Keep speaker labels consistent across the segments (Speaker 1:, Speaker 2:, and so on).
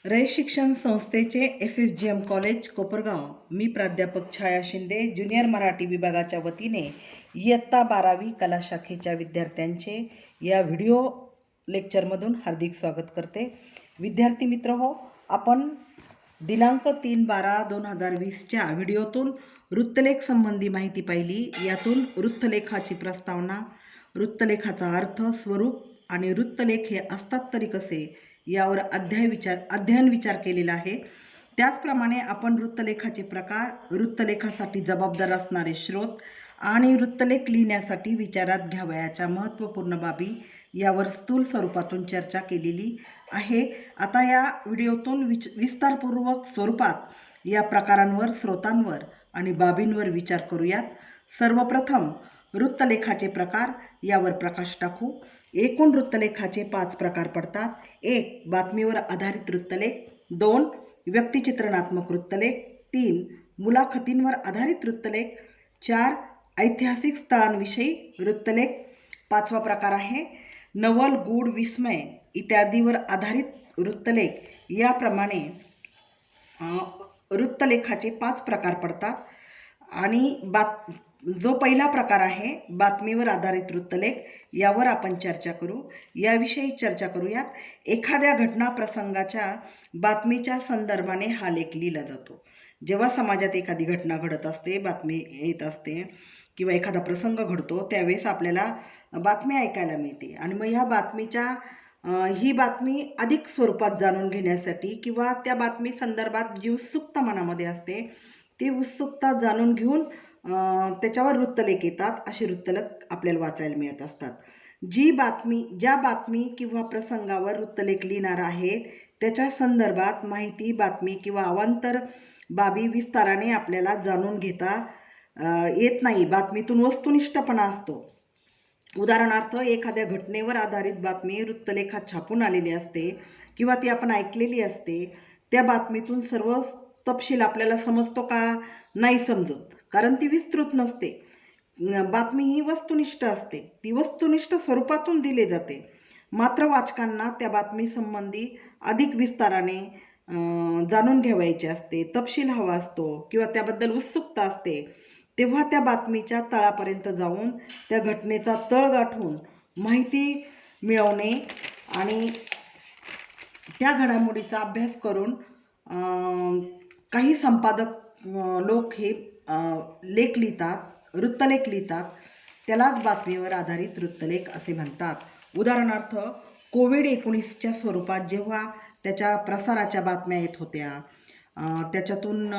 Speaker 1: रयत शिक्षण संस्थेचे SSGM college Kopargaon, मी प्राध्यापक छाया शिंदे, ज्युनियर मराठी विभागाच्या वतीने इयत्ता 12वी कला शाखेच्या विद्यार्थ्यांचे या व्हिडिओ लेक्चरमधून हार्दिक स्वागत करते। विद्यार्थी मित्र हो, आपण दिनांक 3/12/2020च्या व्हिडिओतून वृत्तलेख संबंधी माहिती पाहिली। यातून वृत्तलेखाची प्रस्तावना, वृत्तलेखाचा अर्थ, स्वरूप आणि वृत्तलेख हे असतात तरी कसे यावर अध्ययन विचार केलेला आहे। त्याचप्रमाणे आपण वृत्तलेखाचे प्रकार, वृत्तलेखासाठी जबाबदार असणारे स्रोत आणि वृत्तलेख लिहिण्यासाठी विचारात घ्यावयाच्या महत्त्वपूर्ण बाबी यावर स्थूल स्वरूपातून चर्चा केलेली आहे। आता या व्हिडिओतून विस्तारपूर्वक स्वरूपात या प्रकारांवर, स्रोतांवर आणि बाबींवर विचार करूयात। सर्वप्रथम वृत्तलेखाचे प्रकार यावर प्रकाश टाकू। एकूण वृत्तलेखाचे 5 प्रकार पडतात। 1. बातमीवर आधारित वृत्तलेख, 2. व्यक्तिचित्रणात्मक वृत्तलेख, 3. मुलाखतींवर आधारित वृत्तलेख, 4. ऐतिहासिक स्थळांविषयी वृत्तलेख, 5वा प्रकार आहे नवल, गूढ, विस्मय इत्यादीवर आधारित वृत्तलेख। याप्रमाणे वृत्तलेखाचे 5 प्रकार पडतात आणि जो पहिला प्रकार आहे बातमीवर आधारित वृत्तलेख, यावर आपण चर्चा करू। याविषयी चर्चा करूयात। एखाद्या घटना प्रसंगाच्या बातमीच्या संदर्भाने हा लेख लिहिला जातो। जेव्हा समाजात एखादी घटना घडत असते, बातमी येत असते किंवा एखादा प्रसंग घडतो, त्यावेळेस आपल्याला बातमी ऐकायला मिळते आणि मग ह्या बातमीच्या ही बातमी अधिक स्वरूपात जाणून घेण्यासाठी किंवा त्या बातमी संदर्भात जी उत्सुकता मनामध्ये असते, ती उत्सुकता जाणून घेऊन त्याच्यावर वृत्तलेख येतात। असे वृत्तलेख आपल्याला वाचायला मिळत असतात। ज्या बातमी किंवा प्रसंगावर वृत्तलेख लिहिणार आहेत त्याच्या संदर्भात माहिती, बातमी किंवा अवांतर बाबी विस्ताराने आपल्याला जाणून घेता येत नाही। बातमीतून वस्तुनिष्ठपणा असतो। उदाहरणार्थ, एखाद्या घटनेवर आधारित बातमी वृत्तलेखात छापून आलेली असते किंवा ती आपण ऐकलेली असते। त्या बातमीतून सर्व तपशील आपल्याला समजतो का? नाही समजत, कारण ती विस्तृत नसते। बातमी ही वस्तुनिष्ठ असते, ती वस्तुनिष्ठ स्वरूपातून दिली जाते। मात्र वाचकांना त्या बातमीसंबंधी अधिक विस्ताराने जाणून घ्यावयाचे असते, तपशील हवा असतो किंवा त्याबद्दल उत्सुकता असते। तेव्हा त्या बातमीच्या तळापर्यंत जाऊन त्या घटनेचा तळ गाठून माहिती मिळवणे आणि त्या घडामोडीचा अभ्यास करून काही संपादक लोक हे लेख लिहितात, वृत्तलेख लिहितात। त्यालाच बातमीवर आधारित वृत्तलेख असे म्हणतात। उदाहरणार्थ, कोविड-19च्या स्वरूपात जेव्हा त्याच्या प्रसाराच्या बातम्या येत होत्या, त्याच्यातून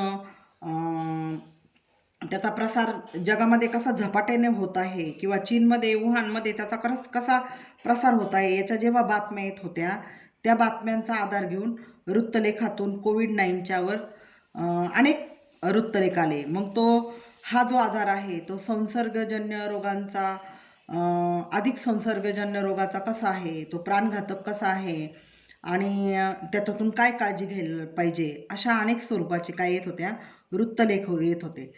Speaker 1: त्याचा प्रसार जगामध्ये कसा झपाट्याने होत आहे किंवा चीनमध्ये, वुहानमध्ये त्याचा कसा प्रसार होत आहे, याच्या जेव्हा बातम्या येत होत्या, त्या बातम्यांचा आधार घेऊन वृत्तलेखातून कोविड-19च्यावर अनेक वृत्तलेख आले। मग हा जो आजार आहे तो संसर्गजन्य रोगांचा, अधिक संसर्गजन्य रोगाचा कसा आहे, तो प्राणघातक कसा आहे आणि त्याच्यातून काय काळजी घ्यायला पाहिजे, अशा अनेक स्वरूपाचे काय येत होत्या, वृत्तलेख येत होते।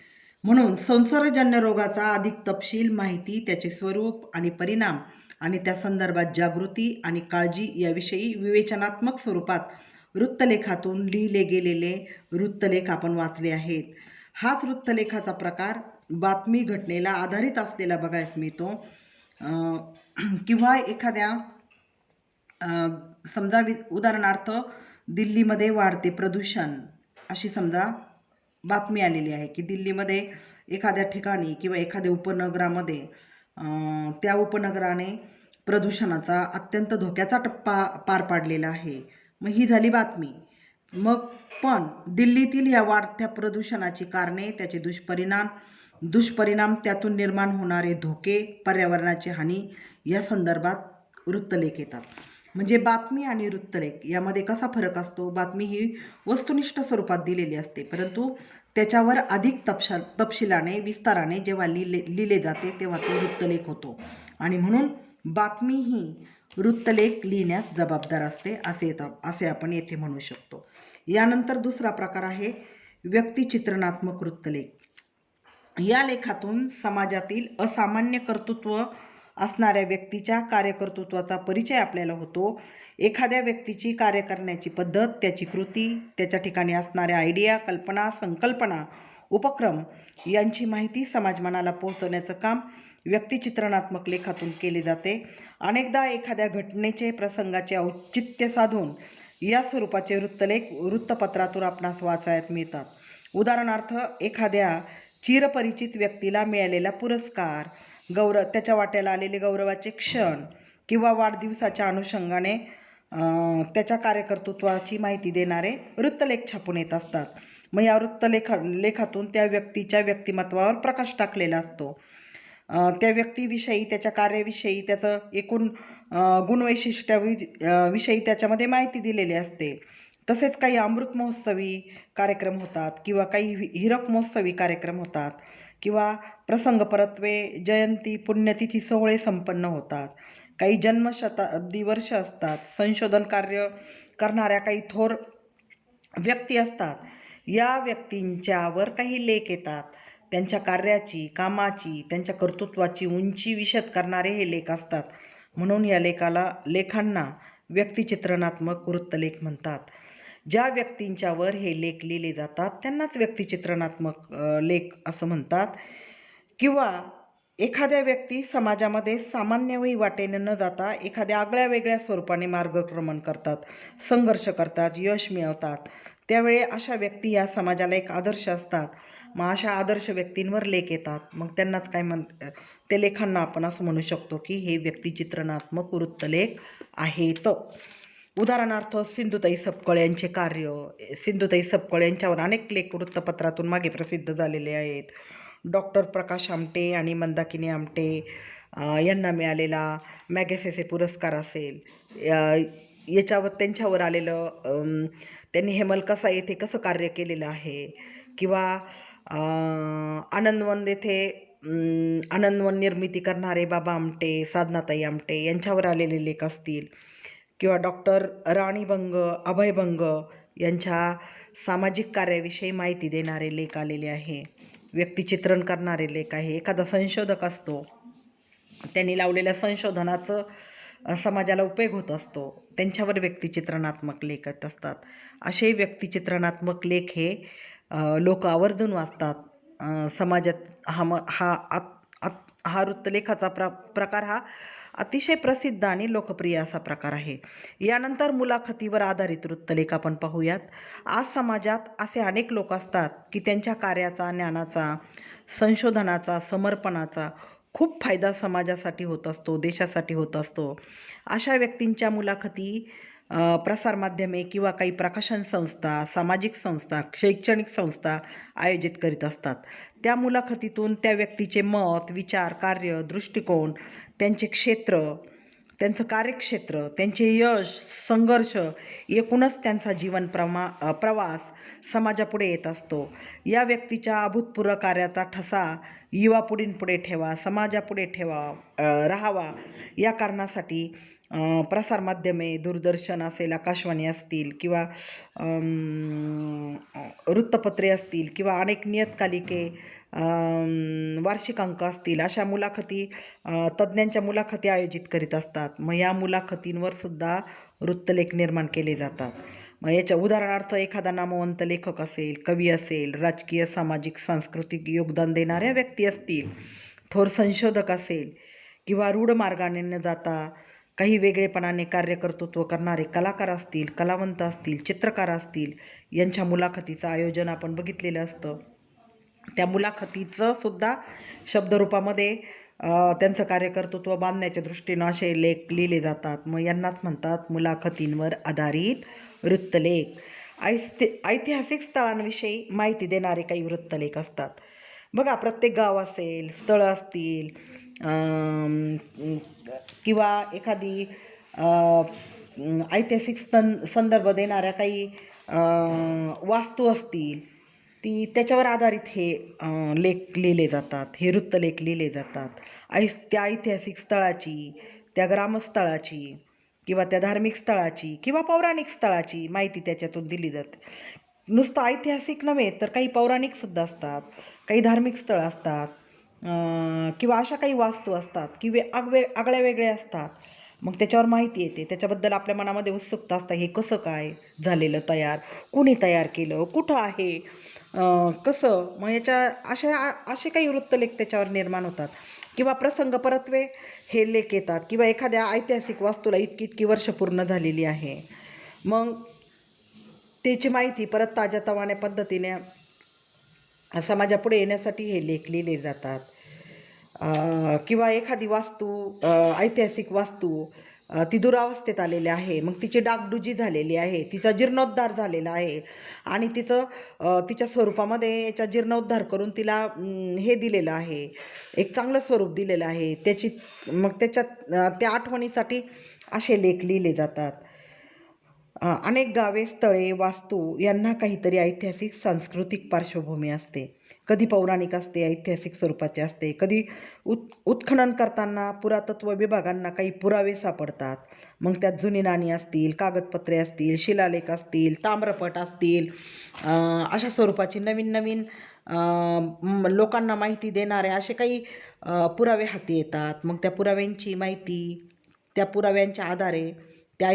Speaker 1: म्हणून संसर्गजन्य रोगाचा अधिक तपशील, माहिती, त्याचे स्वरूप आणि परिणाम आणि त्या संदर्भात जागृती आणि काळजी याविषयी विवेचनात्मक स्वरूपात वृत्तलेखातून लिहिले गेलेले वृत्तलेख आपण वाचले आहेत। हाच वृत्तलेखाचा प्रकार बातमी घटनेला आधारित असलेला बघायला मिळतो। किंवा एखाद्या समजा उदाहरणार्थ, दिल्लीमध्ये वाढते प्रदूषण अशी समजा बातमी आलेली आहे की दिल्लीमध्ये एखाद्या ठिकाणी किंवा एखाद्या उपनगरामध्ये त्या उपनगराने प्रदूषणाचा अत्यंत धोक्याचा टप्पा पार पाडलेला आहे। मग ही झाली बातमी। मग पण दिल्लीतील या वाढत्या प्रदूषणाची कारणे, त्याचे दुष्परिणाम, त्यातून निर्माण होणारे धोके, पर्यावरणाची हानी या संदर्भात वृत्तलेख येतात। म्हणजे बातमी आणि वृत्तलेख यामध्ये कसा फरक असतो? बातमी ही वस्तुनिष्ठ स्वरूपात दिलेली असते, परंतु त्याच्यावर अधिक तपशिलाने, विस्ताराने जेव्हा लिहिले जाते तेव्हा तो वृत्तलेख होतो आणि म्हणून बातमी ही वृत्तलेख लिहिण्यास जबाबदार असते असे आपण येथे म्हणू शकतो। यानंतर दुसरा प्रकार आहे व्यक्तिचित्रणात्मक वृत्तलेख। या लेखातून समाजातील असामान्य कर्तृत्व असणाऱ्या व्यक्तीच्या कार्यकर्तृत्वाचा परिचय आपल्याला होतो. एखाद्या व्यक्तीची कार्य करण्याची पद्धत, त्याची कृती, त्याच्या ठिकाणी असणाऱ्या आयडिया, कल्पना, संकल्पना, उपक्रम यांची माहिती समाजमनाला पोहोचवण्याचं काम व्यक्तिचित्रणात्मक लेखातून केले जाते. अनेकदा एखाद्या घटनेचे, प्रसंगाचे औचित्य साधून या स्वरूपाचे वृत्तलेख वृत्तपत्रातून आपणास वाचायला मिळतात. उदाहरणार्थ, एखाद्या चिरपरिचित व्यक्तीला मिळालेला पुरस्कार, त्याच्या वाट्याला आलेले गौरवाचे क्षण किंवा वाढदिवसाच्या अनुषंगाने त्याच्या कार्यकर्तृत्वाची माहिती देणारे वृत्तलेख छापून येत असतात. मग या लेखातून त्या व्यक्तीच्या व्यक्तिमत्वावर प्रकाश टाकलेला असतो. त्या व्यक्तीविषयी, त्याच्या कार्याविषयी, त्याचं एकूण गुणवैशिष्ट्याविषयी त्याच्यामध्ये माहिती दिलेली असते. तसेच काही अमृत महोत्सवी कार्यक्रम होतात किंवा काही हिरक महोत्सवी कार्यक्रम होतात किंवा प्रसंग परत्वे, जयंती, पुण्यतिथी सोहळे संपन्न होतात. काही जन्मशताब्दी वर्ष असतात. संशोधन कार्य करणाऱ्या काही थोर व्यक्ती असतात. या व्यक्तींच्यावर काही लेख येतात. त्यांच्या कार्याची, कामाची, त्यांच्या कर्तृत्वाची उंची विशद करणारे हे लेख असतात. म्हणून या लेखांना व्यक्तिचित्रणात्मक वृत्तलेख म्हणतात. ज्या व्यक्तींच्यावर हे लेख लिहिले जातात त्यांनाच व्यक्तिचित्रणात्मक लेख असं म्हणतात. किंवा एखाद्या व्यक्ती समाजामध्ये सामान्य वहिवाटेने न जाता एखाद्या आगळ्या वेगळ्या स्वरूपाने मार्गक्रमण करतात, संघर्ष करतात, यश मिळवतात. त्यावेळी अशा व्यक्ती या समाजाला एक आदर्श असतात. मग अशा आदर्श व्यक्तींवर लेख येतात. मग त्यांनाच काय ते लेखांना आपण असं म्हणू शकतो की हे व्यक्तिचित्रणात्मक वृत्तलेख आहेत. उदाहरणार्थ, सिंधुताई सपकाळ यांचे कार्य. सिंधुताई सपकाळ यांच्यावर अनेक लेख वृत्तपत्रातून मागे प्रसिद्ध झालेले आहेत. डॉक्टर प्रकाश आमटे आणि मंदाकिनी आमटे यांना मिळालेला मॅगसेसे पुरस्कार असेल, याच्यावर त्यांच्यावर आलेलं त्यांनी हेमलकसा येथे कसं कार्य केलेलं आहे, किंवा आनंदवन येथे आनंदवन निर्मिती करणारे बाबा आमटे, साधनाताई आमटे यांच्यावर आलेले लेख असतील, किंवा डॉक्टर राणी बंग, अभय बंग यांच्या सामाजिक कार्याविषयी माहिती देणारे लेख आलेले आहे. व्यक्तिचित्रण करणारे लेख आहे. एखादा संशोधक असतो, त्यांनी लावलेल्या संशोधनाचं समाजाला उपयोग होत असतो, त्यांच्यावर व्यक्तिचित्रणात्मक लेख येत असतात. असे व्यक्तिचित्रणात्मक लेख हे लोक आवर्जून वाचतात. समाजात हा वृत्तलेखाचा प्रकार हा अतिशय प्रसिद्ध आणि लोकप्रिय असा प्रकार आहे. यानंतर मुलाखतीवर आधारित वृत्तलेख आपण पाहूयात. आज समाजात असे अनेक लोक असतात की त्यांच्या कार्याचा, ज्ञानाचा, संशोधनाचा, समर्पणाचा खूप फायदा समाजासाठी होत असतो, देशासाठी होत असतो. अशा व्यक्तींच्या मुलाखती प्रसारमाध्यमे किंवा काही प्रकाशन संस्था, सामाजिक संस्था, शैक्षणिक संस्था आयोजित करीत असतात. त्या मुलाखतीतून त्या व्यक्तीचे मत, विचार, कार्य, दृष्टिकोन, त्यांचे क्षेत्र, त्यांचं कार्यक्षेत्र, त्यांचे यश, संघर्ष, एकूणच त्यांचा जीवन प्रवास समाजापुढे येत असतो. या व्यक्तीच्या अभूतपूर्व कार्याचा ठसा युवा पुढे ठेवा, समाजापुढे राहावा, या कारणासाठी प्रसारमाध्यमे, दूरदर्शन असेल, आकाशवाणी असतील, किंवा वृत्तपत्रे असतील, किंवा अनेक नियतकालिके, वार्षिकांक असतील, अशा मुलाखती, तज्ज्ञांच्या मुलाखती आयोजित करीत असतात. मग या मुलाखतींवर सुद्धा वृत्तलेख निर्माण केले जातात. मग याच्या उदाहरणार्थ, एखादा नामवंत लेखक असेल, कवी असेल, राजकीय, सामाजिक, सांस्कृतिक योगदान देणाऱ्या व्यक्ती असतील, थोर संशोधक असेल, किंवा रूढ मार्गाने न जाता काही वेगळेपणाने कार्यकर्तृत्व करणारे कलाकार असतील, कलावंत असतील, चित्रकार असतील, यांच्या मुलाखतीचं आयोजन आपण बघितलेलं असतं. त्या मुलाखतीचं सुद्धा शब्दरूपामध्ये त्यांचं कार्यकर्तृत्व बांधण्याच्या दृष्टीनं असे लेख लिहिले जातात. मग यांनाच म्हणतात मुलाखतींवर आधारित वृत्तलेख. ऐतिहासिक स्थळांविषयी माहिती देणारे काही वृत्तलेख असतात. बघा, प्रत्येक गाव असेल, स्थळं असतील, किंवा एखादी ऐतिहासिक संदर्भ देणाऱ्या काही वास्तू असतील, त्याच्यावर आधारित हे लेख लिहिले जातात, हे वृत्तलेख लिहिले जातात. त्या ऐतिहासिक स्थळाची, त्या ग्रामस्थळाची, किंवा त्या धार्मिक स्थळाची, किंवा पौराणिक स्थळाची माहिती त्याच्यातून दिली जाते. नुसतं ऐतिहासिक नव्हे तर काही पौराणिकसुद्धा असतात, काही धार्मिक स्थळं असतात, किंवा अशा काही वास्तू असतात की आगळ्या वेगळ्या असतात. मग त्याच्यावर माहिती येते, त्याच्याबद्दल आपल्या मनामध्ये उत्सुकता असतं, हे कसं काय झालेलं तयार, कुणी तयार केलं, कुठं आहे, कसं. मग असे काही वृत्तलेख त्याच्यावर निर्माण होतात. किंवा प्रसंग परत्वे हे लेख येतात, किंवा एखाद्या ऐतिहासिक वास्तूला इतकी इतकी वर्ष पूर्ण झालेली आहे, मग त्याची माहिती परत ताज्यातवान्या पद्धतीने समाजापुढे येण्यासाठी हे लेख लिहिले जातात. किंवा एखादी वास्तू, ऐतिहासिक वास्तू ती दुरावस्थेत आलेली आहे, मग तिची डागडुजी झालेली आहे, तिचा जीर्णोद्धार झालेला आहे, आणि तिच्या स्वरूपामध्ये याचा जीर्णोद्धार करून तिला हे दिलेलं आहे, एक चांगलं स्वरूप दिलेलं आहे मग त्या आठवणीसाठी असे लेख लिहिले जातात. अनेक गावे, स्थळे, वास्तू यांना काहीतरी ऐतिहासिक सांस्कृतिक पार्श्वभूमी असते. कधी पौराणिक असते, ऐतिहासिक स्वरूपाचे असते, कधी उत्खनन करताना पुरातत्व विभागांना काही पुरावे सापडतात. मग त्यात जुनी नाणी असतील, कागदपत्रे असतील, शिलालेख असतील, ताम्रपट असतील, अशा स्वरूपाची नवीन नवीन लोकांना माहिती देणारे असे काही पुरावे हाती येतात. मग त्या पुराव्यांची माहिती, त्या पुराव्यांच्या आधारे त्या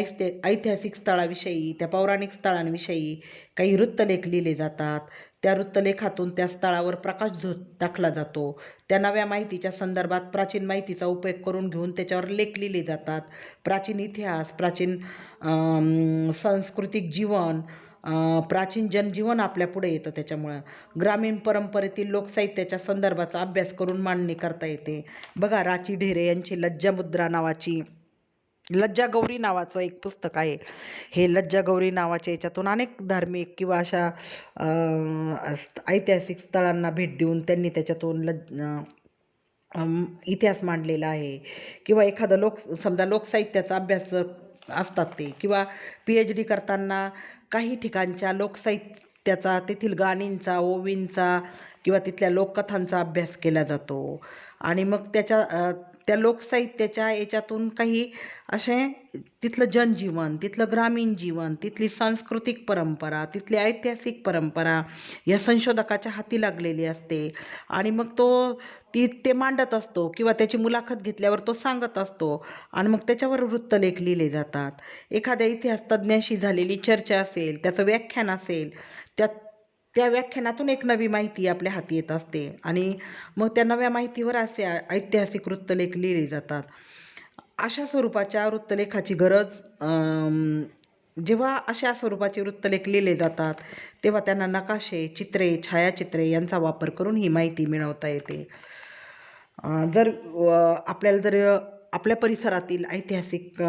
Speaker 1: ऐतिहासिक स्थळाविषयी, त्या पौराणिक स्थळांविषयी काही वृत्तलेख लिहिले जातात. त्या वृत्तलेखातून त्या स्थळावर प्रकाशझोत टाकला जातो. त्या नव्या माहितीच्या संदर्भात प्राचीन माहितीचा उपयोग करून घेऊन त्याच्यावर लेख लिहिले जातात. प्राचीन इतिहास, प्राचीन सांस्कृतिक जीवन, प्राचीन जनजीवन आपल्या पुढे येतं. त्याच्यामुळं ग्रामीण परंपरेतील लोकसाहित्याच्या संदर्भाचा अभ्यास करून मांडणी करता येते. बघा, राची ढेरे यांची लज्जा गौरी नावाचं एक पुस्तक आहे. हे लज्जा गौरी नावाच्या याच्यातून अनेक धार्मिक किंवा अशा ऐतिहासिक स्थळांना भेट देऊन त्यांनी त्याच्यातून इतिहास मांडलेला आहे. किंवा एखादं समजा लोकसाहित्याचा अभ्यास असतात ते, किंवा PhD करताना काही ठिकाणच्या लोकसाहित्याचा, तेथील गाणींचा, ओवींचा किंवा तिथल्या लोककथांचा अभ्यास केला जातो. आणि मग त्या लोकसाहित्याच्या याच्यातून काही असे तिथलं जनजीवन, तिथलं ग्रामीण जीवन, तिथली सांस्कृतिक परंपरा, तिथली ऐतिहासिक परंपरा या संशोधकाच्या हाती लागलेली असते. आणि मग ते मांडत असतो, किंवा त्याची मुलाखत घेतल्यावर तो सांगत असतो, आणि मग त्याच्यावर वृत्तलेख लिहिले जातात. एखाद्या इतिहास तज्ज्ञाशी झालेली चर्चा असेल, त्याचं व्याख्यान असेल, त्या व्याख्यानातून एक नवी माहिती आपल्या हाती येत असते, आणि मग त्या नव्या माहितीवर असे ऐतिहासिक वृत्तलेख लिहिले जातात. अशा स्वरूपाच्या वृत्तलेखाची गरज, जेव्हा अशा स्वरूपाचे वृत्तलेख लिहिले जातात, तेव्हा त्यांना नकाशे, चित्रे, छायाचित्रे यांचा वापर करून ही माहिती मिळवता येते. आपल्याला आपल्या परिसरातील ऐतिहासिक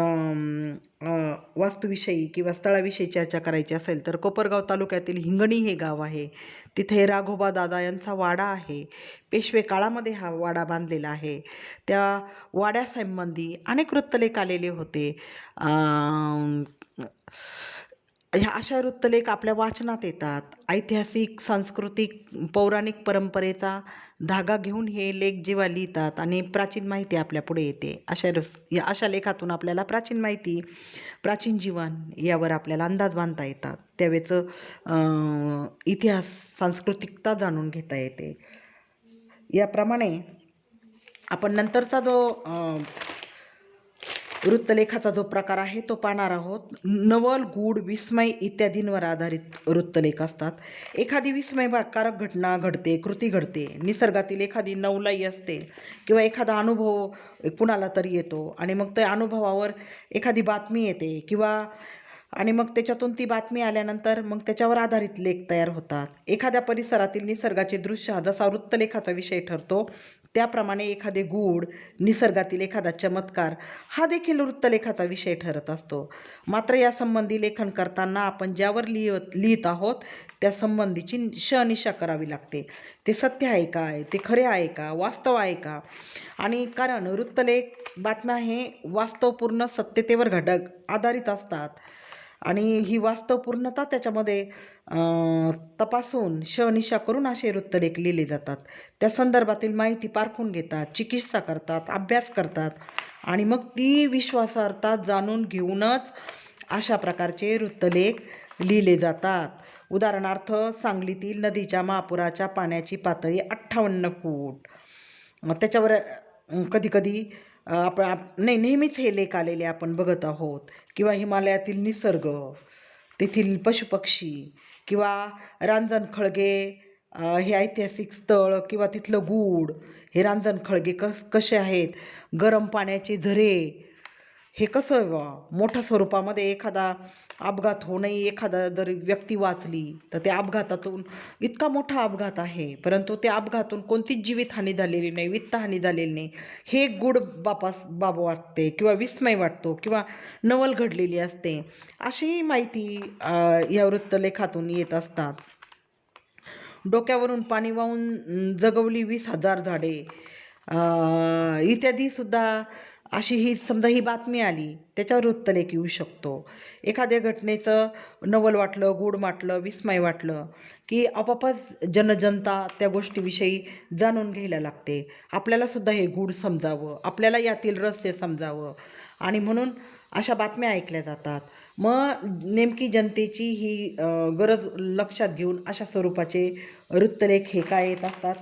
Speaker 1: वास्तूविषयी किंवा स्थळाविषयी चर्चा करायची असेल, तर कोपरगाव तालुक्यातील हिंगणी हे गाव आहे. तिथे राघोबा दादा यांचा वाडा आहे. पेशवे काळामध्ये हा वाडा बांधलेला आहे. त्या वाड्यासंबंधी अनेक वृत्तलेख आलेले होते. अशा वृत्तलेख आपल्या वाचनात येतात. ऐतिहासिक, सांस्कृतिक, पौराणिक परंपरेचा धागा घेऊन हे लेख जेव्हा लिहितात आणि प्राचीन माहिती आपल्या पुढे येते, अशा लेखातून आपल्याला प्राचीन माहिती, प्राचीन जीवन यावर आपल्याला अंदाज बांधता येतात. त्यावेळेचं इतिहास, सांस्कृतिकता जाणून घेता येते. याप्रमाणे आपण नंतरचा जो वृत्तलेखाचा जो प्रकार आहे तो पाहणार आहोत. नवल, गूढ, विस्मय इत्यादींवर आधारित वृत्तलेख असतात. एखादी विस्मयकारक घटना घडते, कृती घडते, निसर्गातील एखादी नवलाई असते, किंवा एखादा अनुभव कुणाला तरी येतो, आणि मग त्या अनुभवावर एखादी बातमी येते, आणि मग त्याच्यातून ती बातमी आल्यानंतर मग त्याच्यावर आधारित लेख तयार होतात. एखाद्या परिसरातील निसर्गाचे दृश्य हा जसा वृत्तलेखाचा विषय ठरतो, त्याप्रमाणे एखादे गूढ, निसर्गातील एखादा चमत्कार हा देखील वृत्तलेखाचा विषय ठरत असतो. मात्र यासंबंधी लेखन करताना आपण ज्यावर लिहित आहोत त्या संबंधीची शहानिशा करावी लागते. ते सत्य आहे का, ते खरे आहे का, वास्तव आहे का. आणि कारण वृत्तलेख, बातम्या हे वास्तवपूर्ण सत्यतेवर आधारित असतात, आणि ही वास्तवपूर्णता त्याच्यामध्ये तपासून शहानिशा करून असे वृत्तलेख लिहिले जातात. त्या संदर्भातील माहिती पारखून घेतात, चिकित्सा करतात, अभ्यास करतात, आणि मग ती विश्वासार्हता जाणून घेऊनच अशा प्रकारचे वृत्तलेख लिहिले जातात. उदाहरणार्थ, सांगलीतील नदीच्या महापुराच्या पाण्याची पातळी 58 फूट. त्याच्यावर कधीकधी नाही नेहमीच हे लेख आलेले आपण बघत आहोत, किंवा हिमालयातील निसर्ग, तेथील पशुपक्षी, किंवा रांजण खळगे हे ऐतिहासिक स्थळ, किंवा तिथलं गूढ, हे रांजण खळगे कसे आहेत, गरम पाण्याचे झरे, हे कसं मोठ्या स्वरूपामध्ये एखादा अपघात होऊनही एखादा जर व्यक्ती वाचली तर त्या अपघातातून इतका मोठा अपघात आहे, परंतु त्या अपघातून कोणतीच जीवितहानी झालेली नाही, वित्तहानी झालेली नाही, हे एक गूढ बाब वाटते, किंवा विस्मय वाटतो, किंवा नवल घडलेली असते. अशी माहिती या वृत्तलेखातून येत असतात. डोक्यावरून पाणी वाहून जगवली 20,000 झाडे इत्यादी सुद्धा अशी ही समजा ही बातमी आली, त्याच्यावर वृत्तलेख येऊ शकतो. एखाद्या घटनेचं नवल वाटलं, गूढ वाटलं, विस्मय वाटलं की आपोआपच जनता त्या गोष्टीविषयी जाणून घ्यायला लागते. आपल्याला सुद्धा हे गूढ समजावं, आपल्याला यातील रहस्य समजावं, आणि म्हणून अशा बातम्या ऐकल्या जातात. मग नेमकी जनतेची ही गरज लक्षात घेऊन अशा स्वरूपाचे वृत्तलेख हे काय येत असतात,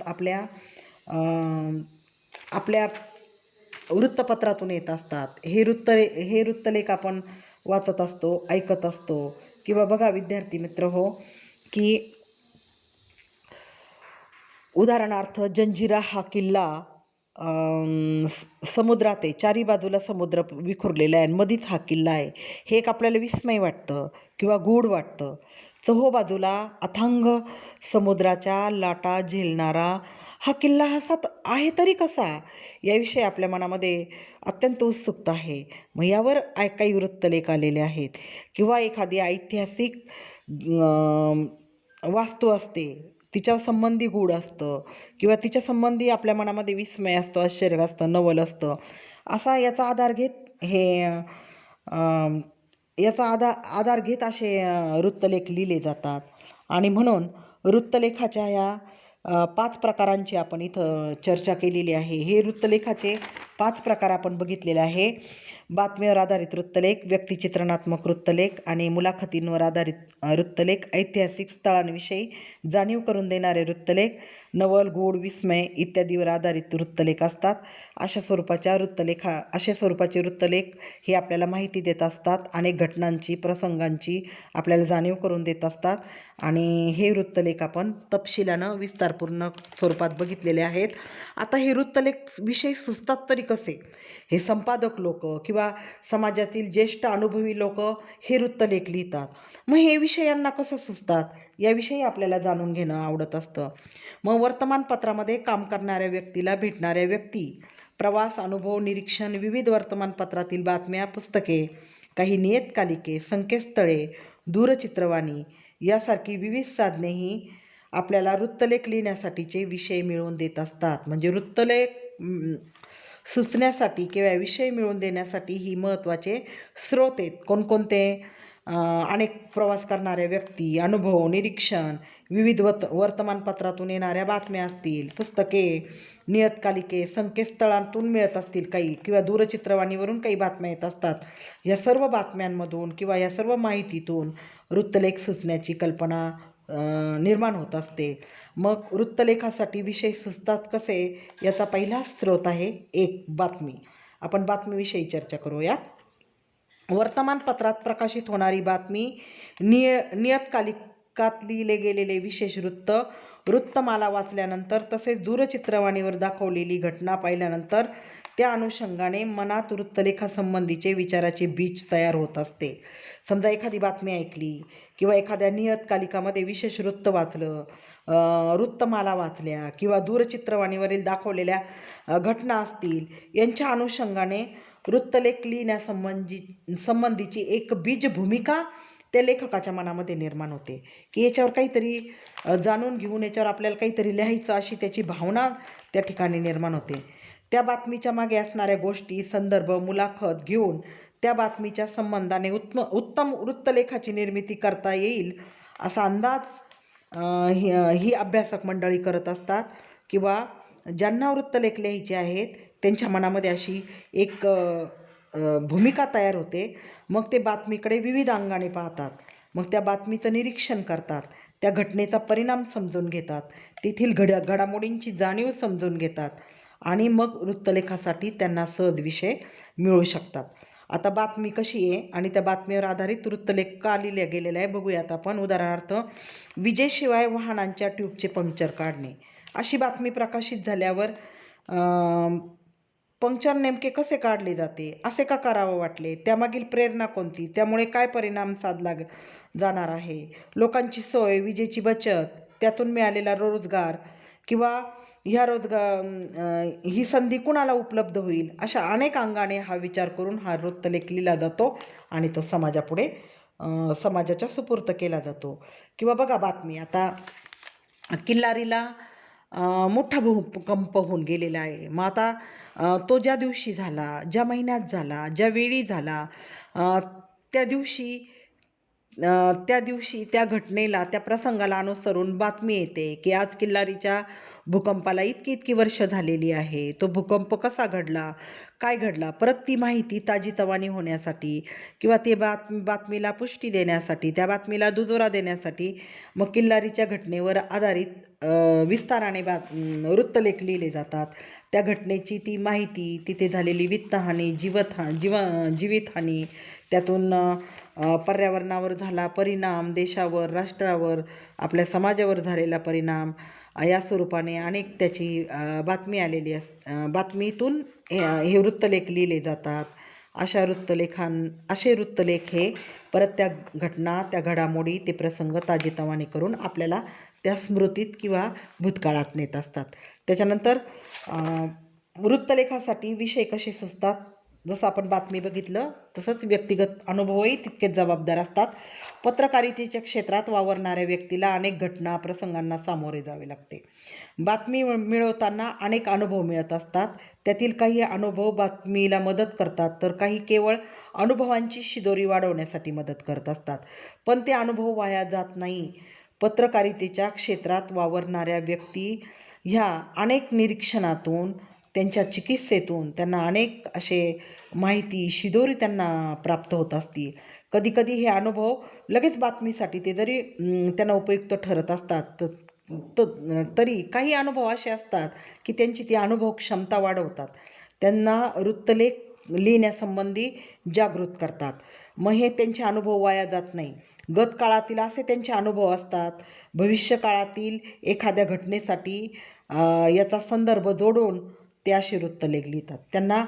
Speaker 1: आपल्या वृत्तपत्रातून येत असतात. हे वृत्तलेख आपण वाचत असतो, ऐकत असतो. किंवा बघा विद्यार्थी मित्र हो, की उदाहरणार्थ जंजिरा हा किल्ला समुद्रात आहे, चारी बाजूला समुद्र विखुरलेला आहे आणि मधीच हा किल्ला आहे. हे एक आपल्याला विस्मय वाटतं किंवा गूढ वाटतं. चहोबाजूला अथांग समुद्राच्या लाटा झेलणारा हा किल्ला असा आहे तरी कसा, याविषयी आपल्या मनामध्ये अत्यंत उत्सुकता आहे. मग यावर काही वृत्तलेख आलेले आहेत. किंवा एखादी ऐतिहासिक वास्तू असते, तिच्या संबंधी गूढ असतं, किंवा तिच्या संबंधी आपल्या मनामध्ये विस्मय असतो, आश्चर्य असतं, नवल असतं. असा याचा आधार घेत आधार घेत असे वृत्तलेख लिहिले जातात. आणि म्हणून वृत्तलेखाच्या ह्या 5 प्रकारांची आपण इथं चर्चा केलेली आहे. हे वृत्तलेखाचे 5 प्रकार आपण बघितलेले आहे. बातमीवर आधारित वृत्तलेख, व्यक्तिचित्रणात्मक वृत्तलेख आणि मुलाखतींवर आधारित वृत्तलेख, ऐतिहासिक स्थळांविषयी जाणीव करून देणारे वृत्तलेख, नवल, गूढ, विस्मय इत्यादीवर आधारित वृत्तलेख असतात. अशा स्वरूपाचे वृत्तलेख हे आपल्याला माहिती देत असतात, अनेक घटनांची, प्रसंगांची आपल्याला जाणीव करून देत असतात. आणि हे वृत्तलेख आपण तपशिलानं विस्तारपूर्ण स्वरूपात बघितलेले आहेत. आता हे वृत्तलेख विषय सुचतात तरी कसे, हे संपादक लोक किंवा समाजातील ज्येष्ठ अनुभवी लोक हे वृत्तलेख लिहितात. मग हे विषय यांना कसं सुचतात, याविषयी आपल्याला जाणून घेणं आवडत असतं. मग वर्तमानपत्रामध्ये काम करणाऱ्या व्यक्तीला भेटणाऱ्या व्यक्ती, प्रवास, अनुभव, निरीक्षण, विविध वर्तमानपत्रातील बातम्या, पुस्तके, काही नियतकालिके, संकेतस्थळे, दूरचित्रवाणी यासारखी विविध साधनेही आपल्याला वृत्तलेख लिहिण्यासाठीचे विषय मिळवून देत असतात. म्हणजे वृत्तलेख सुचण्यासाठी किंवा विषय मिळवून देण्यासाठी ही महत्त्वाचे स्रोत आहेत. कोणकोणते? अनेक प्रवास करणाऱ्या व्यक्ती, अनुभव, निरीक्षण, विविध वर्तमानपत्रातून येणाऱ्या बातम्या असतील, पुस्तके, नियतकालिके, संकेतस्थळांतून मिळत असतील काही, किंवा दूरचित्रवाणीवरून काही बातम्या येत असतात. या सर्व बातम्यांमधून किंवा या सर्व माहितीतून वृत्तलेख सुचण्याची कल्पना निर्माण होत असते. मग वृत्तलेखासाठी विषय सुचतात कसे, याचा पहिला स्रोत आहे एक बातमी. आपण बातमीविषयी चर्चा करूयात. वर्तमानपत्रात प्रकाशित होणारी बातमी, नियतकालिकात लिहिले गेलेले विशेष वृत्तमाला वाचल्यानंतर, तसेच दूरचित्रवाणीवर दाखवलेली घटना पाहिल्यानंतर त्या अनुषंगाने मनात वृत्तलेखासंबंधीचे विचाराचे बीज तयार होत असते. समजा एखादी बातमी ऐकली किंवा एखाद्या नियतकालिकामध्ये विशेष वृत्त वाचलं, वृत्तमाला वाचल्या, किंवा दूरचित्रवाणीवरील दाखवलेल्या घटना असतील, यांच्या अनुषंगाने वृत्तलेख लिहिण्यासंबंधीची एक बीज भूमिका त्या लेखकाच्या मनामध्ये निर्माण होते, की याच्यावर काहीतरी जाणून घेऊन याच्यावर आपल्याला काहीतरी लिहायचं, अशी त्याची भावना त्या ठिकाणी निर्माण होते. त्या बातमीच्या मागे असणाऱ्या गोष्टी, संदर्भ, मुलाखत घेऊन त्या बातमीच्या संबंधाने उत्तम वृत्तलेखाची निर्मिती करता येईल असा अंदाज ही अभ्यासक मंडळी करत असतात. किंवा ज्यांना वृत्तलेख लिहायचे आहेत त्यांच्या मनामध्ये अशी एक भूमिका तयार होते. मग ते बातमीकडे विविध अंगाने पाहतात, मग त्या बातमीचं निरीक्षण करतात, त्या घटनेचा परिणाम समजून घेतात, तेथील घडामोडींची जाणीव समजून घेतात, आणि मग वृत्तलेखासाठी त्यांना सहज विषय मिळू शकतात. आता बातमी कशी आहे आणि त्या बातमीवर आधारित वृत्तलेख का लिहिला गेलेला आहे बघूयात आपण. उदाहरणार्थ, विजेशिवाय वाहनांच्या ट्यूबचे पंक्चर काढणे. अशी बातमी प्रकाशित झाल्यावर पंक्चर नेमके कसे काढले जाते, असे का करावं वाटले, त्यामागील प्रेरणा कोणती, त्यामुळे काय परिणाम साधला जाणार आहे, लोकांची सोय, विजेची बचत, त्यातून मिळालेला रोजगार किंवा ही संधी कुणाला उपलब्ध होईल, अशा अनेक अंगाने हा विचार करून हा वृत्तलेख लिहिला जातो आणि तो समाजापुढे समाजाच्या सुपूर्द केला जातो. किंवा बघा बातमी, आता किल्लारीला मोठा भूकंप होऊन गेलेला आहे. मग आता तो ज्या दिवशी झाला, ज्या महिन्यात झाला, ज्या वेळी झाला, त्या दिवशी त्या घटनेला, त्या प्रसंगाला अनुसरून बातमी येते की आज किल्लारीच्या भूकंपाला इतकी वर्ष झालेली आहे, तो भूकंप कसा घडला, काय घडला, परत ती माहिती ताजीतवानी होण्यासाठी किंवा ते बातमीला पुष्टी देण्यासाठी, त्या बातमीला दुजोरा देण्यासाठी मग किल्लारीच्या घटनेवर आधारित विस्ताराने वृत्तलेख लिहिले जातात. त्या घटनेची ती माहिती, तिथे झालेली वित्तहानी, जीवितहानी, त्यातून पर्यावरणावर झाला परिणाम, देशावर, राष्ट्रावर, आपल्या समाजावर झालेला परिणाम, या स्वरूपाने अनेक त्याची बातमी आलेली बातमीतून हे वृत्तलेख लिहिले जातात. असे वृत्तलेख हे परत त्या घटना, त्या घडामोडी, ते प्रसंग ताजेतवाने करून आपल्याला त्या स्मृतीत किंवा भूतकाळात नेत असतात. त्याच्यानंतर वृत्तलेखासाठी विषय कसे सुचतात, जसं आपण बातमी बघितलं तसंच व्यक्तिगत अनुभवही तितकेच जबाबदार असतात. पत्रकारितेच्या क्षेत्रात वावरणाऱ्या व्यक्तीला अनेक घटना, प्रसंगांना सामोरे जावे लागते. बातमी मिळवताना अनेक अनुभव मिळत असतात. त्यातील काही अनुभव बातमीला मदत करतात, तर काही केवळ अनुभवांची शिदोरी वाढवण्यासाठी मदत करत असतात. पण ते अनुभव वाया जात नाही. पत्रकारितेच्या क्षेत्रात वावरणाऱ्या व्यक्ती ह्या अनेक निरीक्षणातून, त्यांच्या चिकित्सेतून त्यांना अनेक असे माहिती, शिदोरी त्यांना प्राप्त होत असती. कधीकधी हे अनुभव लगेच बातमीसाठी ते जरी त्यांना उपयुक्त ठरत असतात, तरी काही अनुभव असे असतात की त्यांची ती अनुभव क्षमता वाढवतात, त्यांना वृत्तलेख लिहिण्यासंबंधी जागृत करतात. मग हे त्यांचे अनुभव वाया जात नाही. गतकाळातील असे त्यांचे अनुभव असतात. भविष्यकाळातील एखाद्या घटनेसाठी याचा संदर्भ जोडून ते असे वृत्तलेख लिहितात. त्यांना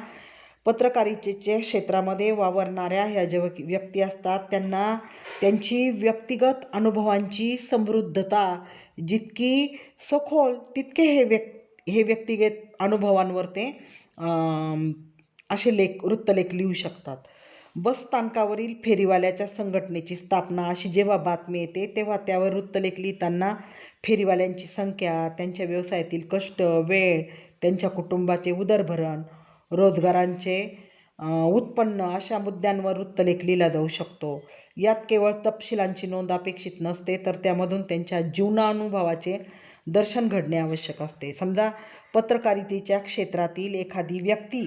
Speaker 1: पत्रकारितेच्या क्षेत्रामध्ये वावरणाऱ्या ह्या ज्या व्यक्ती असतात, त्यांना त्यांची व्यक्तिगत अनुभवांची समृद्धता जितकी सखोल, तितके हे व्यक्तिगत अनुभवांवर ते असे वृत्तलेख लिहू शकतात. बसस्थानकावरील फेरीवाल्याच्या संघटनेची स्थापना अशी जेव्हा बातमी येते, तेव्हा त्यावर वृत्तलेख लिहिताना फेरीवाल्यांची संख्या, त्यांच्या व्यवसायातील कष्ट, वेळ, त्यांच्या कुटुंबाचे उदरभरण, रोजगारांचे उत्पन्न, अशा मुद्द्यांवर वृत्तलेख लिहिला जाऊ शकतो. यात केवळ तपशिलांची नोंद अपेक्षित नसते, तर त्यामधून त्यांच्या जीवनानुभवाचे दर्शन घडणे आवश्यक असते. पत्रकारितेच्या क्षेत्रातील एखादी व्यक्ती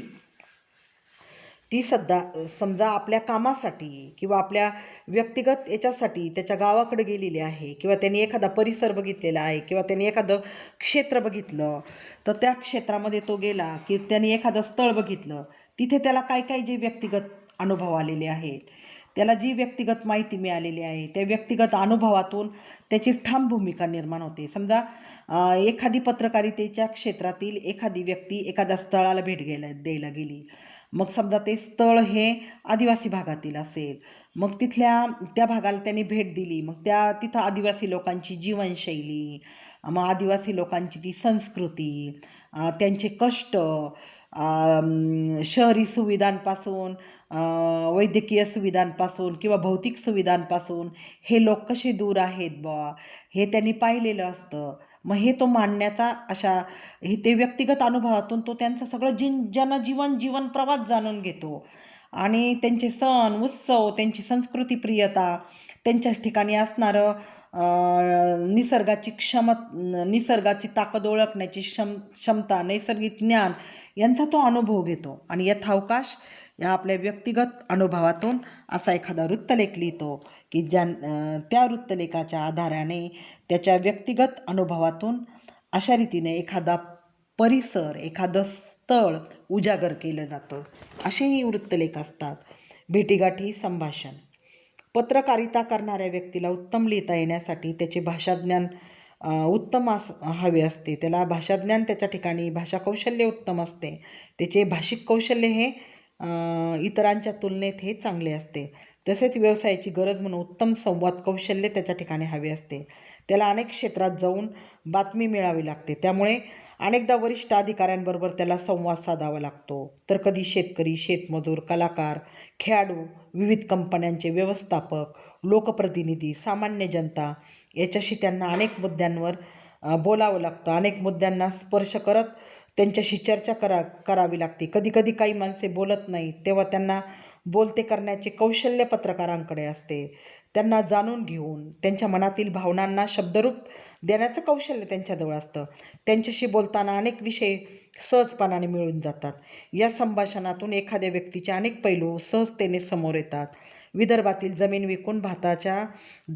Speaker 1: ती समजा आपल्या कामासाठी किंवा आपल्या व्यक्तिगत याच्यासाठी त्याच्या गावाकडे गेलेली आहे, किंवा त्यांनी एखादा परिसर बघितलेला आहे, किंवा त्यांनी एखादं क्षेत्र बघितलं, तर त्या क्षेत्रामध्ये तो गेला की त्यांनी एखादं स्थळ बघितलं, तिथे त्याला काय जे व्यक्तिगत अनुभव आलेले आहेत, त्याला जी व्यक्तिगत माहिती मिळालेली आहे, त्या व्यक्तिगत अनुभवातून त्याची ठाम भूमिका निर्माण होते. समजा एखादी पत्रकारितेच्या क्षेत्रातील एखादी व्यक्ती एखाद्या स्थळाला भेट द्यायला गेली. मग समजा ते स्थळ हे आदिवासी भागातील असेल, मग त्या भागाला त्यांनी भेट दिली. मग तिथं आदिवासी लोकांची जीवनशैली, मग आदिवासी लोकांची ती संस्कृती, त्यांचे कष्ट, शहरी सुविधांपासून, वैद्यकीय सुविधांपासून किंवा भौतिक सुविधांपासून हे लोक कसे दूर आहेत बुवा, हे त्यांनी पाहिलेलं असतं. मग हे तो मांडण्याचा हे ते व्यक्तिगत अनुभवातून तो त्यांचं सगळं जीवन प्रवास जाणून घेतो. आणि त्यांचे सण उत्सव, त्यांची संस्कृती प्रियता, त्यांच्या ठिकाणी असणारं निसर्गाची ताकद ओळखण्याची क्षमता, नैसर्गिक ज्ञान यांचा तो अनुभव घेतो. आणि यथावकाश या आपल्या व्यक्तिगत अनुभवातून असा एखादा वृत्तलेख लिहितो की त्या वृत्तलेखाच्या आधाराने त्याच्या व्यक्तिगत अनुभवातून अशा रीतीने एखादा परिसर, एखादं स्थळ उजागर केलं जातं. असेही वृत्तलेख असतात. भेटीगाठी, संभाषण. पत्रकारिता करणाऱ्या व्यक्तीला उत्तम लिहिता येण्यासाठी त्याचे भाषाज्ञान उत्तम हवे असते. त्याला भाषाज्ञान त्याच्या ठिकाणी भाषा कौशल्य उत्तम असते. त्याचे भाषिक कौशल्य हे इतरांच्या तुलनेत हे चांगले असते. तसेच व्यवसायाची गरज म्हणून उत्तम संवाद कौशल्य त्याच्या ठिकाणी हवे असते. त्याला अनेक क्षेत्रात जाऊन बातमी मिळावी लागते. त्यामुळे अनेकदा वरिष्ठ अधिकाऱ्यांबरोबर त्याला संवाद साधावा लागतो. तर कधी शेतकरी, शेतमजूर, कलाकार, खेळाडू, विविध कंपन्यांचे व्यवस्थापक, लोकप्रतिनिधी, सामान्य जनता याच्याशी त्यांना अनेक मुद्द्यांवर बोलावं लागतं. अनेक मुद्द्यांना स्पर्श करत त्यांच्याशी चर्चा करावी लागते. कधीकधी काही माणसे बोलत नाहीत, तेव्हा त्यांना बोलते करण्याचे कौशल्य पत्रकारांकडे असते. त्यांना जाणून घेऊन त्यांच्या मनातील भावनांना शब्दरूप देण्याचं कौशल्य त्यांच्याजवळ असतं. त्यांच्याशी बोलताना अनेक विषय सहजपणाने मिळून जातात. या संभाषणातून एखाद्या व्यक्तीचे अनेक पैलू सहजतेने समोर येतात. विदर्भातील जमीन विकून भाताच्या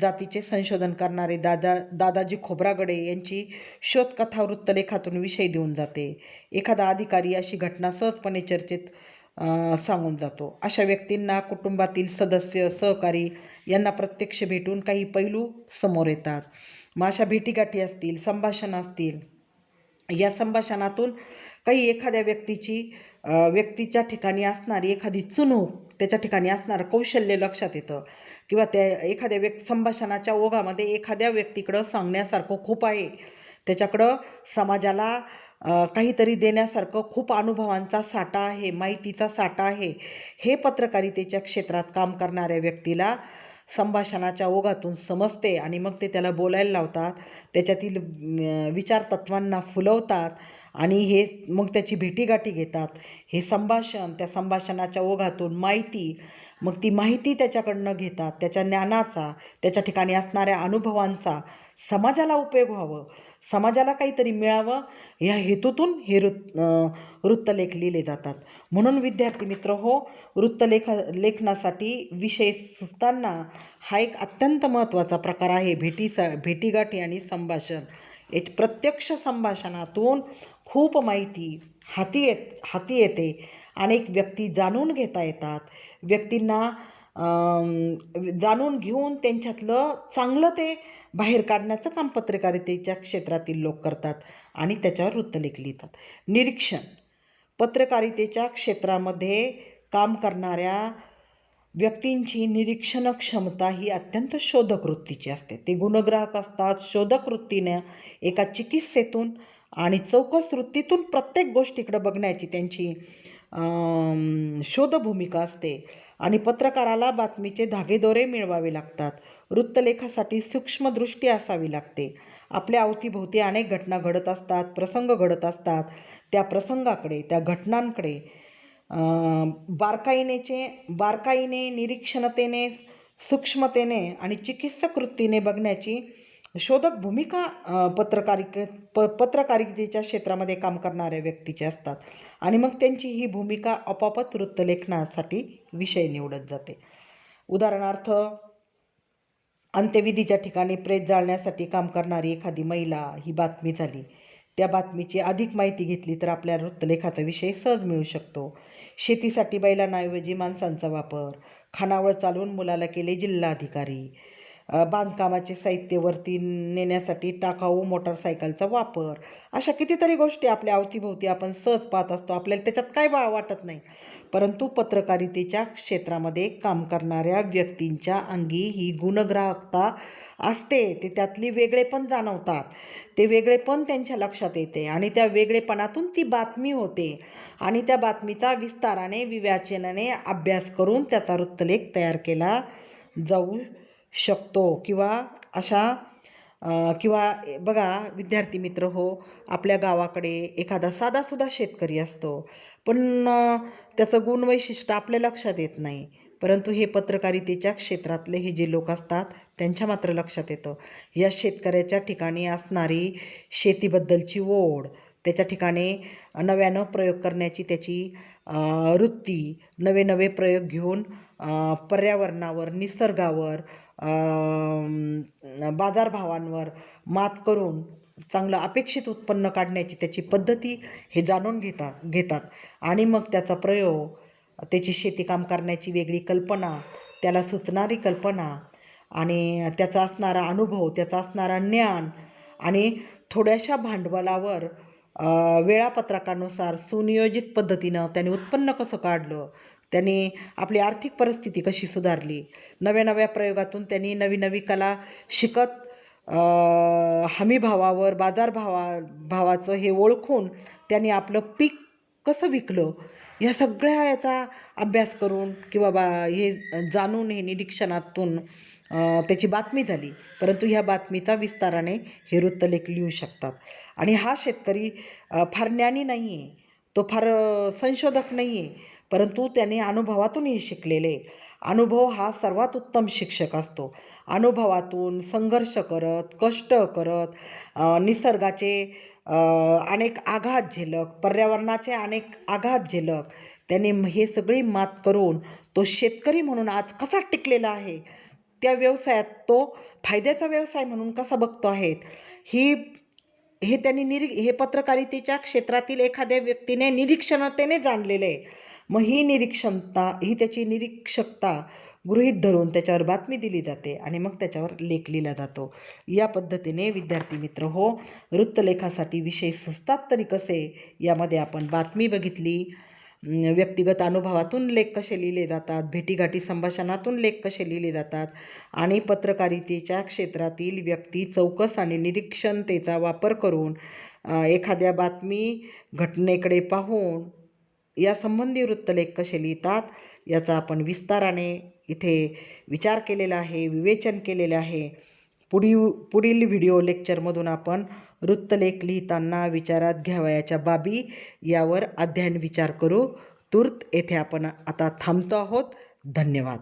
Speaker 1: जातीचे संशोधन करणारे दादाजी खोब्रागडे यांची शोधकथा वृत्तलेखातून विषय देऊन जाते. एखादा अधिकारी अशी घटना सहजपणे चर्चेत सांगून जातो. अशा व्यक्तींना कुटुंबातील सदस्य, सहकारी यांना प्रत्यक्ष भेटून काही पैलू समोर येतात. मग अशा भेटीगाठी असतील, संभाषण असतील, या संभाषणातून काही एखाद्या व्यक्तीच्या ठिकाणी असणारी एखादी चुणूक, त्याच्या ठिकाणी असणारं कौशल्य लक्षात येतं. किंवा त्या एखाद्या संभाषणाच्या ओघामध्ये एखाद्या व्यक्तीकडं सांगण्यासारखं खूप आहे, त्याच्याकडं समाजाला काहीतरी देण्यासारखं खूप अनुभवांचा साठा आहे, माहितीचा साठा आहे. हे पत्रकारितेच्या क्षेत्रात काम करणाऱ्या व्यक्तीला संभाषणाच्या ओघातून समजते आणि मग ते त्याला बोलायला लावतात. त्याच्यातील विचारतत्वांना फुलवतात आणि हे मग त्याची भेटीगाठी घेतात. हे संभाषण, त्या संभाषणाच्या ओघातून माहिती, मग ती माहिती त्याच्याकडनं घेतात. त्याच्या ज्ञानाचा, त्याच्या ठिकाणी असणाऱ्या अनुभवांचा समाजाला उपयोग व्हावं, समाजाला काहीतरी मिळावं, या हेतूतून हे वृत्तलेख लिहिले जातात. म्हणून विद्यार्थी मित्र हो, लेखनासाठी विषय सुचताना हा एक अत्यंत महत्त्वाचा प्रकार आहे. भेटीगाठी आणि संभाषण. प्रत्यक्ष संभाषणातून खूप माहिती हाती येते. अनेक व्यक्ती जाणून घेता येतात. व्यक्तींना जाणून घेऊन त्यांच्यातलं चांगलं ते बाहेर काढण्याचं काम पत्रकारितेच्या क्षेत्रातील लोक करतात आणि त्याच्यावर वृत्तलेख लिहितात. निरीक्षण. पत्रकारितेच्या क्षेत्रामध्ये काम करणाऱ्या व्यक्तींची निरीक्षण क्षमता ही अत्यंत शोधक वृत्तीची असते. ते गुणग्राहक असतात. शोधक वृत्तीने एका चिकित्सेतून आणि चौकस वृत्तीतून प्रत्येक गोष्टीकडे बघण्याची त्यांची शोध भूमिका असते. आणि पत्रकाराला बातमीचे धागेदोरे मिळवावे लागतात. वृत्तलेखासाठी सूक्ष्मदृष्टी असावी लागते. आपल्या अवतीभोवती अनेक घटना घडत असतात, प्रसंग घडत असतात. त्या प्रसंगाकडे, त्या घटनांकडे बारकाईने, निरीक्षणतेने, सूक्ष्मतेने आणि चिकित्सक वृत्तीने बघण्याची शोधक भूमिका पत्रकारितेच्या क्षेत्रामध्ये काम करणाऱ्या व्यक्तीचे असतात. आणि मग त्यांची ही भूमिका आपोआपच वृत्तलेखनासाठी विषय निवडत जाते. उदाहरणार्थ, अंत्यविधीच्या ठिकाणी प्रेत जाळण्यासाठी काम करणारी एखादी महिला ही बातमी झाली. त्या बातमीची अधिक माहिती घेतली तर आपल्या वृत्तलेखाचा विषय सहज मिळू शकतो. शेतीसाठी बैलांऐवजी माणसांचा वापर, खानावळ चालवून मुलाला केले जिल्हाधिकारी, बांधकामाचे साहित्य वरती नेण्यासाठी टाकाऊ मोटरसायकलचा वापर, अशा कितीतरी गोष्टी आपल्या अवतीभोवती आपण सहज पाहत असतो. आपल्याला त्याच्यात काय वाटत नाही. परंतु पत्रकारितेच्या क्षेत्रामध्ये काम करणाऱ्या व्यक्तींच्या अंगी ही गुणग्राहकता असते. ते त्यातली वेगळेपण जाणवतात. ते वेगळेपण त्यांच्या लक्षात येते आणि त्या वेगळेपणातून ती बातमी होते आणि त्या बातमीचा विस्ताराने, विवेचनाने अभ्यास करून त्याचा वृत्तलेख तयार केला जाऊ शकतो. किंवा बघा विद्यार्थी मित्र हो, आपल्या गावाकडे एखादा साधासुद्धा शेतकरी असतो, पण त्याचं गुणवैशिष्ट्य आपल्या लक्षात येत नाही. परंतु हे पत्रकारितेच्या क्षेत्रातले हे जे लोक असतात त्यांच्या मात्र लक्षात येतं. या शेतकऱ्याच्या ठिकाणी असणारी शेतीबद्दलची ओढ, त्याच्या ठिकाणी नव्यानं प्रयोग करण्याची त्याची वृत्ती, नवे प्रयोग घेऊन पर्यावरणावर, निसर्गावर, बाजारभावांवर मात करून चांगलं अपेक्षित उत्पन्न काढण्याची त्याची पद्धती हे जाणून घेतात आणि मग त्याचा प्रयोग, त्याची शेतीकाम करण्याची वेगळी कल्पना, त्याला सुचणारी कल्पना आणि त्याचा असणारा अनुभव, त्याचा असणारा ज्ञान आणि थोड्याशा भांडवलावर वेळापत्रकानुसार सुनियोजित पद्धतीनं त्याने उत्पन्न कसं काढलं, त्यांनी आपली आर्थिक परिस्थिती कशी सुधारली, नव्या नव्या प्रयोगातून त्यांनी नवी नवी कला शिकत हमीभावावर भावाचं हे ओळखून त्यांनी आपलं पीक कसं विकलं, ह्या सगळ्या याचा अभ्यास करून किंवा हे जाणून हे निरीक्षणातून त्याची बातमी झाली. परंतु ह्या बातमीचा विस्ताराने हे वृत्तलेख लिहू शकतात. आणि हा शेतकरी फार ज्ञानी नाही आहे, तो फार संशोधक नाही आहे, परंतु त्याने अनुभवातून हे शिकलेले. अनुभव हा सर्वात उत्तम शिक्षक असतो. अनुभवातून संघर्ष करत, कष्ट करत, निसर्गाचे अनेक आघात झेलत, पर्यावरणाचे अनेक आघात झेलत, त्याने हे सगळी मात करून तो शेतकरी म्हणून आज कसा टिकलेला आहे, त्या व्यवसायात तो फायद्याचा व्यवसाय म्हणून कसा बघतो आहे, हे त्यांनी हे पत्रकारितेच्या क्षेत्रातील एखाद्या व्यक्तीने निरीक्षणतेने जाणलेलं आहे. मग ही त्याची निरीक्षकता गृहीत धरून त्याच्यावर बातमी दिली जाते आणि मग त्याच्यावर लेख लिहिला जातो. या पद्धतीने विद्यार्थी मित्र हो, वृत्तलेखासाठी विषय सुचतात तरी कसे, यामध्ये आपण बातमी बघितली, व्यक्तिगत अनुभवातून लेख कसे लिहिले जातात, भेटीगाठी संभाषणातून लेख कसे लिहिले जातात आणि पत्रकारितेच्या क्षेत्रातील व्यक्ती चौकस आणि निरीक्षणतेचा वापर करून एखाद्या बातमी घटनेकडे पाहून यासंबंधी वृत्तलेख कसे लिहितात याचा आपण विस्ताराने इथे विचार केलेला आहे, विवेचन केलेले आहे. पुढील व्हिडिओ लेक्चरमधून आपण वृत्तलेख लिहिताना विचारात घ्यावयाच्या बाबी यावर अध्ययन विचार करू. तूर्त येथे आपण आता थांबतो आहोत. धन्यवाद.